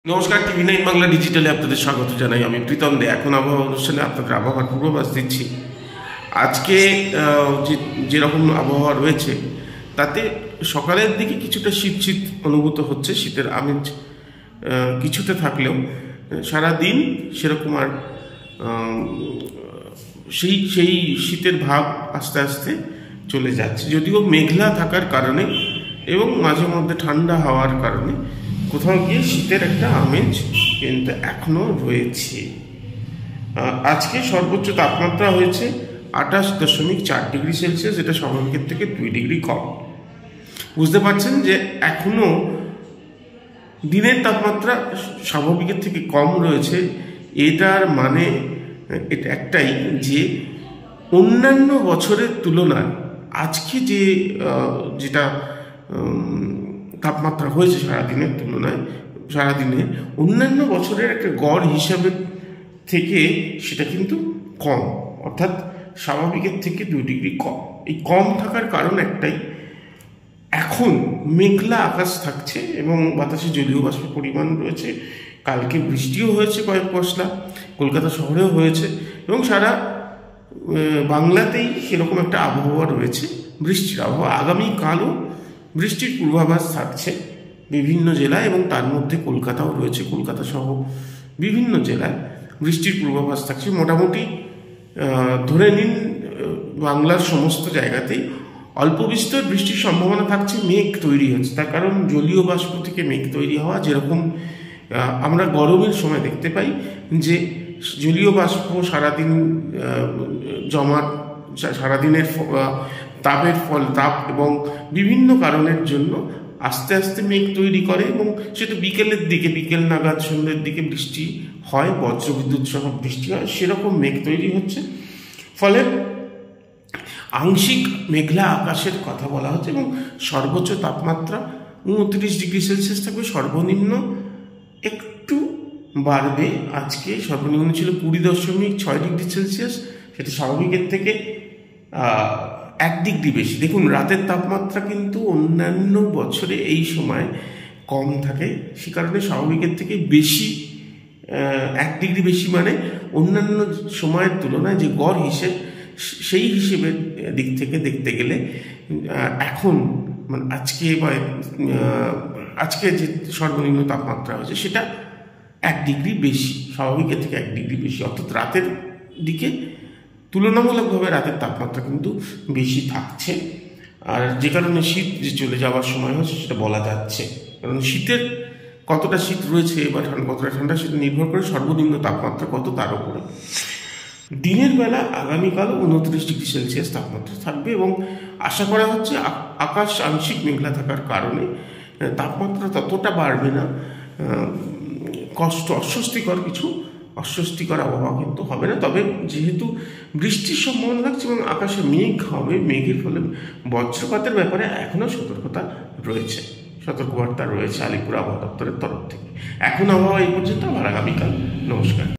নমস্কার, টিভি 9 বাংলা ডিজিটালে আপনাদের স্বাগত জানাই। আমি প্রীতম দে। এখন আবহাওয়া অনুষ্ঠানে আপনাদের আবহাওয়ার পূর্বাভাস দিচ্ছি। আজকে যেরকম আবহাওয়া রয়েছে তাতে সকালের দিকে কিছুটা শীত শীত অনুভূত হচ্ছে, শীতের আমেজ কিছুটা থাকলেও সারা দিন সেরকম আর সেই শীতের ভাব আস্তে আস্তে চলে যাচ্ছে। যদিও মেঘলা থাকার কারণে এবং মাঝে মধ্যে ঠান্ডা হওয়ার কারণে কোথাও গিয়ে শীতের একটা আমেজ কিন্তু এখনো রয়েছে। আজকে সর্বোচ্চ তাপমাত্রা হয়েছে 28.4 ডিগ্রি সেলসিয়াস, এটা স্বাভাবিকের থেকে 2 ডিগ্রি কম। বুঝতে পারছেন যে এখনো দিনের তাপমাত্রা স্বাভাবিকের থেকে কম রয়েছে। এটার মানে এটা একটাই যে অন্যান্য বছরের তুলনায় আজকে যেটা তাপমাত্রা হয়েছে সারাদিনের তুলনায়, সারাদিনে অন্যান্য বছরের একটা গড় হিসাবে থেকে সেটা কিন্তু কম, অর্থাৎ স্বাভাবিকের থেকে 2 ডিগ্রি কম। এই কম থাকার কারণ একটাই, এখন মেঘলা আকাশ থাকছে এবং বাতাসে জলীয় বাষ্পের পরিমাণ রয়েছে। কালকে বৃষ্টিও হয়েছে কয়েক পশলা, কলকাতা শহরেও হয়েছে এবং সারা বাংলাতেই সেরকম একটা আবহাওয়া রয়েছে, বৃষ্টির আবহাওয়া। আগামীকালও বৃষ্টির পূর্বাভাস থাকছে বিভিন্ন জেলায় এবং তার মধ্যে কলকাতাও রয়েছে। কলকাতা সহ বিভিন্ন জেলায় বৃষ্টির পূর্বাভাস থাকছে। মোটামুটি ধরে নিন বাংলার সমস্ত জায়গাতেই অল্প বিস্তর বৃষ্টির সম্ভাবনা থাকছে। মেঘ তৈরি হচ্ছে, তার কারণ জলীয় বাষ্প থেকে মেঘ তৈরি হওয়া। যেরকম আমরা গরমের সময় দেখতে পাই যে জলীয় বাষ্প সারাদিন জমা, সারাদিনের তাপের তাপ এবং বিভিন্ন কারণের জন্য আস্তে আস্তে মেঘ তৈরি করে এবং সেটা বিকেলের দিকে, বিকেল নাগাদ সন্ধ্যের দিকে বৃষ্টি হয়, বজ্রবিদ্যুৎ সহ বৃষ্টি হয়। সেরকম মেঘ তৈরি হচ্ছে, ফলে আংশিক মেঘলা আকাশের কথা বলা হচ্ছে এবং সর্বোচ্চ তাপমাত্রা 29 ডিগ্রি সেলসিয়াস থাকবে। সর্বনিম্ন একটু বাড়বে। আজকে সর্বনিম্ন ছিল 20.6 ডিগ্রি সেলসিয়াস, সেটা স্বাভাবিকের থেকে 1 ডিগ্রি বেশি। দেখুন, রাতের তাপমাত্রা কিন্তু অন্যান্য বছরে এই সময় কম থাকে, সে কারণে স্বাভাবিকের থেকে বেশি, 1 ডিগ্রি বেশি, মানে অন্যান্য সময়ের তুলনায় যে গড় হিসেব, সেই হিসেবের দিক থেকে দেখতে গেলে এখন মানে আজকে যে সর্বনিম্ন তাপমাত্রা হয়েছে সেটা 1 ডিগ্রি বেশি, স্বাভাবিকের থেকে 1 ডিগ্রি বেশি। অর্থাৎ রাতের দিকে তুলনামূলকভাবে রাতের তাপমাত্রা কিন্তু বেশি থাকছে। আর যে কারণে শীত যে চলে যাওয়ার সময় হচ্ছে সেটা বলা যাচ্ছে, কারণ শীতের কতটা শীত রয়েছে বা কতটা ঠান্ডা সেটা নির্ভর করে সর্বনিম্ন তাপমাত্রা কত তার উপরে। দিনের বেলা আগামীকাল 29 ডিগ্রি সেলসিয়াস তাপমাত্রা থাকবে এবং আশা করা হচ্ছে আকাশ আংশিক মেঘলা থাকার কারণে তাপমাত্রা ততটা বাড়বে না। অস্বস্তিকর আবহাওয়া কিন্তু হবে না। তবে যেহেতু বৃষ্টির সম্ভাবনা থাকছে এবং আকাশে মেঘ হবে, মেঘের ফলে বজ্রপাতের ব্যাপারে এখনও সতর্কবার্তা রয়েছে আলিপুর আবহাওয়া দপ্তরের তরফ থেকে। এখন আবহাওয়া এই পর্যন্ত, আবার আগামীকাল। নমস্কার।